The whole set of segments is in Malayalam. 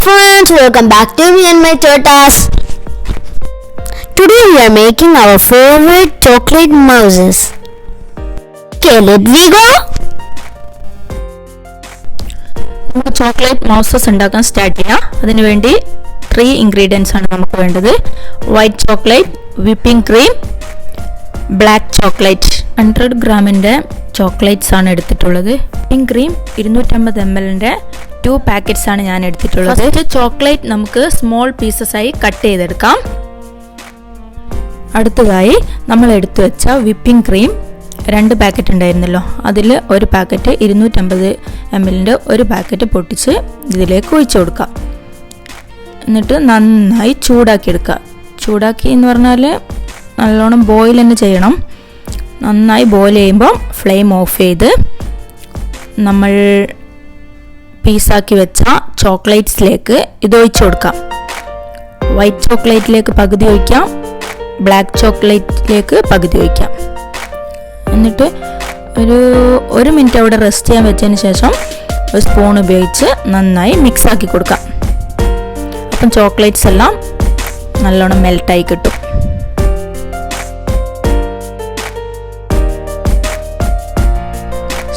friends, welcome back to me and my tortas. Today we are making our favorite chocolate mousses. Okay, let we go. നമുക്ക് ചോക്ലേറ്റ് മൗസസ് ഉണ്ടാക്കാൻ സ്റ്റാർട്ട് ചെയ്യാം. അതിനു വേണ്ടി 3 ഇൻഗ്രീഡിയൻസ് ആണ് നമുക്ക് വേണ്ടത്. White chocolate, whipping cream, black chocolate. 100 ഗ്രാമിൻ്റെ ചോക്ലേറ്റ്സ് ആണ് എടുത്തിട്ടുള്ളത്. വിപ്പിംഗ് ക്രീം 250 ml 2 പാക്കറ്റ്സ് ആണ് ഞാൻ എടുത്തിട്ടുള്ളത്. ഫസ്റ്റ് ചോക്ലേറ്റ് നമുക്ക് സ്മോൾ പീസസ് ആയി കട്ട് ചെയ്തെടുക്കാം. അടുത്തതായി നമ്മൾ എടുത്തു വെച്ച വിപ്പിംഗ് ക്രീം 2 പാക്കറ്റ് ഉണ്ടായിരുന്നല്ലോ, അതിൽ ഒരു പാക്കറ്റ് 250 ml ഒരു പാക്കറ്റ് പൊട്ടിച്ച് ഇതിലേക്ക് ഒഴിച്ചു കൊടുക്കാം. എന്നിട്ട് നന്നായി ചൂടാക്കി എടുക്കുക. ചൂടാക്കി എന്ന് പറഞ്ഞാൽ നല്ലോണം ബോയിൽ തന്നെ ചെയ്യണം. നന്നായി ബോയിൽ ചെയ്യുമ്പോൾ ഫ്ലെയിം ഓഫ് ചെയ്ത് നമ്മൾ പീസാക്കി വെച്ച ചോക്ലേറ്റ്സിലേക്ക് ഇത് ഒഴിച്ചു കൊടുക്കാം. വൈറ്റ് ചോക്ലേറ്റിലേക്ക് പകുതി ഒഴിക്കാം, ബ്ലാക്ക് ചോക്ലേറ്റിലേക്ക് പകുതി ഒഴിക്കാം. എന്നിട്ട് ഒരു മിനിറ്റ് അവിടെ റെസ്റ്റ് ചെയ്യാൻ വെച്ചതിന് ശേഷം ഒരു സ്പൂൺ ഉപയോഗിച്ച് നന്നായി മിക്സ് ആക്കി കൊടുക്കാം. അപ്പം ചോക്ലേറ്റ്സ് എല്ലാം നല്ലോണം മെൽട്ടായി കിട്ടും.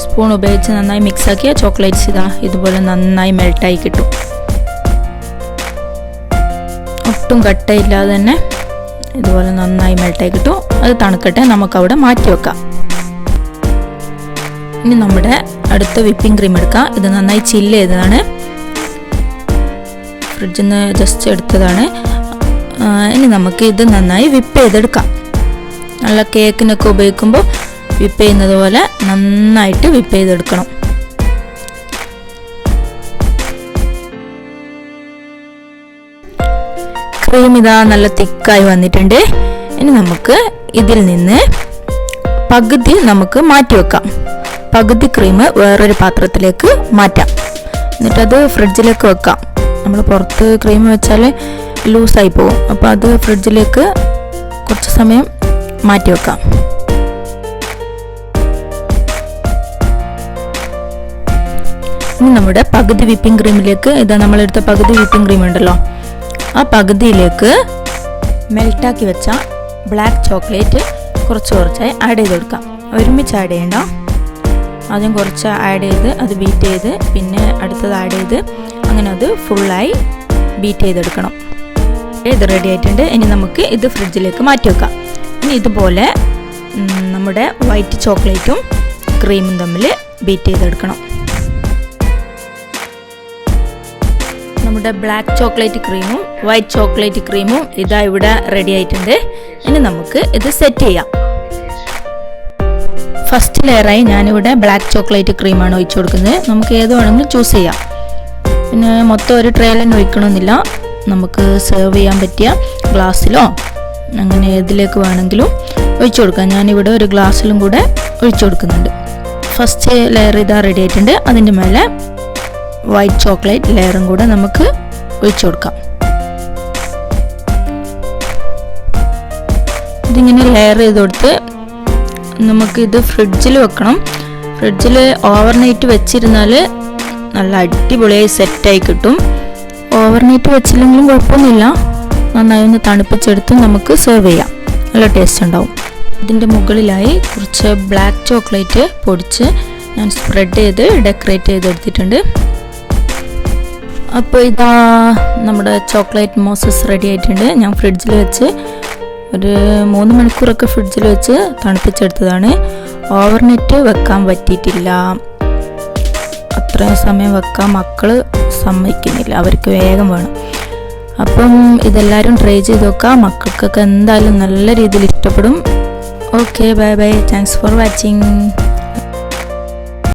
സ്പൂൺ ഉപയോഗിച്ച് നന്നായി മിക്സ് ആക്കിയ ചോക്ലേറ്റ്സ് ഇതുപോലെ നന്നായി മെൽട്ടായി കിട്ടും. ഒട്ടും കട്ടയില്ലാതെ തന്നെ ഇതുപോലെ നന്നായി മെൽട്ടായി കിട്ടും. അത് തണുക്കട്ടെ, നമുക്കവിടെ മാറ്റി വെക്കാം. ഇനി നമ്മുടെ അടുത്ത വിപ്പിംഗ് ക്രീം എടുക്കാം. ഇത് നന്നായി ചില്ല് ചെയ്തതാണ്, ഫ്രിഡ്ജിൽ നിന്ന് ജസ്റ്റ് എടുത്തതാണ്. ഇനി നമുക്ക് ഇത് നന്നായി വിപ്പ് ചെയ്തെടുക്കാം. നല്ല കേക്കിനൊക്കെ ഉപയോഗിക്കുമ്പോൾ വിപ്പ് ചെയ്യുന്നത് പോലെ നന്നായിട്ട് വിപ്പ് ചെയ്തെടുക്കണം. ക്രീം ഇതാ നല്ല തിക്കായി വന്നിട്ടുണ്ട്. ഇനി നമുക്ക് ഇതിൽ നിന്ന് പകുതി നമുക്ക് മാറ്റി വെക്കാം. പകുതി ക്രീം വേറൊരു പാത്രത്തിലേക്ക് മാറ്റാം. എന്നിട്ടത് ഫ്രിഡ്ജിലേക്ക് വെക്കാം. നമ്മൾ പുറത്ത് ക്രീം വെച്ചാൽ ലൂസായി പോകും. അപ്പോൾ അത് ഫ്രിഡ്ജിലേക്ക് കുറച്ച് സമയം മാറ്റി വെക്കാം. ഇനി നമ്മുടെ പകുതി വിപ്പിംഗ് ക്രീമിലേക്ക്, ഇതാ നമ്മളെടുത്ത പകുതി വിപ്പിംഗ് ക്രീം ഉണ്ടല്ലോ, ആ പകുതിയിലേക്ക് മെൽട്ടാക്കി വെച്ച ബ്ലാക്ക് ചോക്ലേറ്റ് കുറച്ചായി ആഡ് ചെയ്ത് കൊടുക്കാം. ഒരുമിച്ച് ആഡ് ചെയ്യണ്ട, ആദ്യം കുറച്ച് ആഡ് ചെയ്ത് അത് ബീറ്റ് ചെയ്ത് പിന്നെ അടുത്തത് ആഡ് ചെയ്ത് അങ്ങനെ അത് ഫുള്ളായി ബീറ്റ് ചെയ്തെടുക്കണം. ഇത് റെഡി ആയിട്ടുണ്ട്. ഇനി നമുക്ക് ഇത് ഫ്രിഡ്ജിലേക്ക് മാറ്റി വെക്കാം. ഇനി ഇതുപോലെ നമ്മുടെ വൈറ്റ് ചോക്ലേറ്റും ക്രീമും തമ്മിൽ ബീറ്റ് ചെയ്തെടുക്കണം. നമ്മുടെ ബ്ലാക്ക് ചോക്ലേറ്റ് ക്രീമും വൈറ്റ് ചോക്ലേറ്റ് ക്രീമും ഇതാ ഇവിടെ റെഡി ആയിട്ടുണ്ട്. ഇനി നമുക്ക് ഇത് സെറ്റ് ചെയ്യാം. ഫസ്റ്റ് ലെയറായി ഞാനിവിടെ ബ്ലാക്ക് ചോക്ലേറ്റ് ക്രീമാണ് ഒഴിച്ചു കൊടുക്കുന്നത്. നമുക്ക് ഏത് വേണമെങ്കിലും ചൂസ് ചെയ്യാം. പിന്നെ മൊത്തം ഒരു ട്രേയിൽ തന്നെ ഒഴിക്കണമെന്നില്ല. നമുക്ക് സെർവ് ചെയ്യാൻ പറ്റിയ ഗ്ലാസ്സിലോ അങ്ങനെ ഏതിലേക്ക് വേണമെങ്കിലും ഒഴിച്ചു കൊടുക്കാം. ഞാനിവിടെ ഒരു ഗ്ലാസ്സിലും കൂടെ ഒഴിച്ചു കൊടുക്കുന്നുണ്ട്. ഫസ്റ്റ് ലെയർ ഇതാ റെഡി ആയിട്ടുണ്ട്. അതിൻ്റെ മേലെ വൈറ്റ് ചോക്ലേറ്റ് ലെയറും കൂടെ നമുക്ക് ഒഴിച്ചു കൊടുക്കാം. ഇതിങ്ങനെ ലെയർ ചെയ്ത് കൊടുത്ത് നമുക്കിത് ഫ്രിഡ്ജിൽ വെക്കണം. ഫ്രിഡ്ജിൽ ഓവർനൈറ്റ് വെച്ചിരുന്നാൽ നല്ല അടിപൊളിയായി സെറ്റായി കിട്ടും. ഓവർനൈറ്റ് വെച്ചില്ലെങ്കിലും കുഴപ്പമൊന്നുമില്ല. നന്നായി ഒന്ന് തണുപ്പിച്ചെടുത്ത് നമുക്ക് സെർവ് ചെയ്യാം. നല്ല ടേസ്റ്റ് ഉണ്ടാവും. ഇതിൻ്റെ മുകളിലായി കുറച്ച് ബ്ലാക്ക് ചോക്ലേറ്റ് പൊടിച്ച് ഞാൻ സ്പ്രെഡ് ചെയ്ത് ഡെക്കറേറ്റ് ചെയ്തെടുത്തിട്ടുണ്ട്. അപ്പോൾ ഇതാ നമ്മുടെ ചോക്ലേറ്റ് മോസസ് റെഡി ആയിട്ടുണ്ട്. ഞാൻ ഫ്രിഡ്ജിൽ വെച്ച് ഒരു 3 മണിക്കൂറൊക്കെ ഫ്രിഡ്ജിൽ വെച്ച് തണുപ്പിച്ചെടുത്തതാണ്. ഓവർനൈറ്റ് വെക്കാൻ പറ്റിയിട്ടില്ല. അത്രയും സമയം വെക്കാൻ മക്കൾ സമ്മതിക്കുന്നില്ല, അവർക്ക് വേഗം വേണം. അപ്പം ഇതെല്ലാവരും ട്രൈ ചെയ്ത് നോക്കാം. മക്കൾക്കൊക്കെ എന്തായാലും നല്ല രീതിയിൽ ഇഷ്ടപ്പെടും. Okay, bye bye, thanks for watching.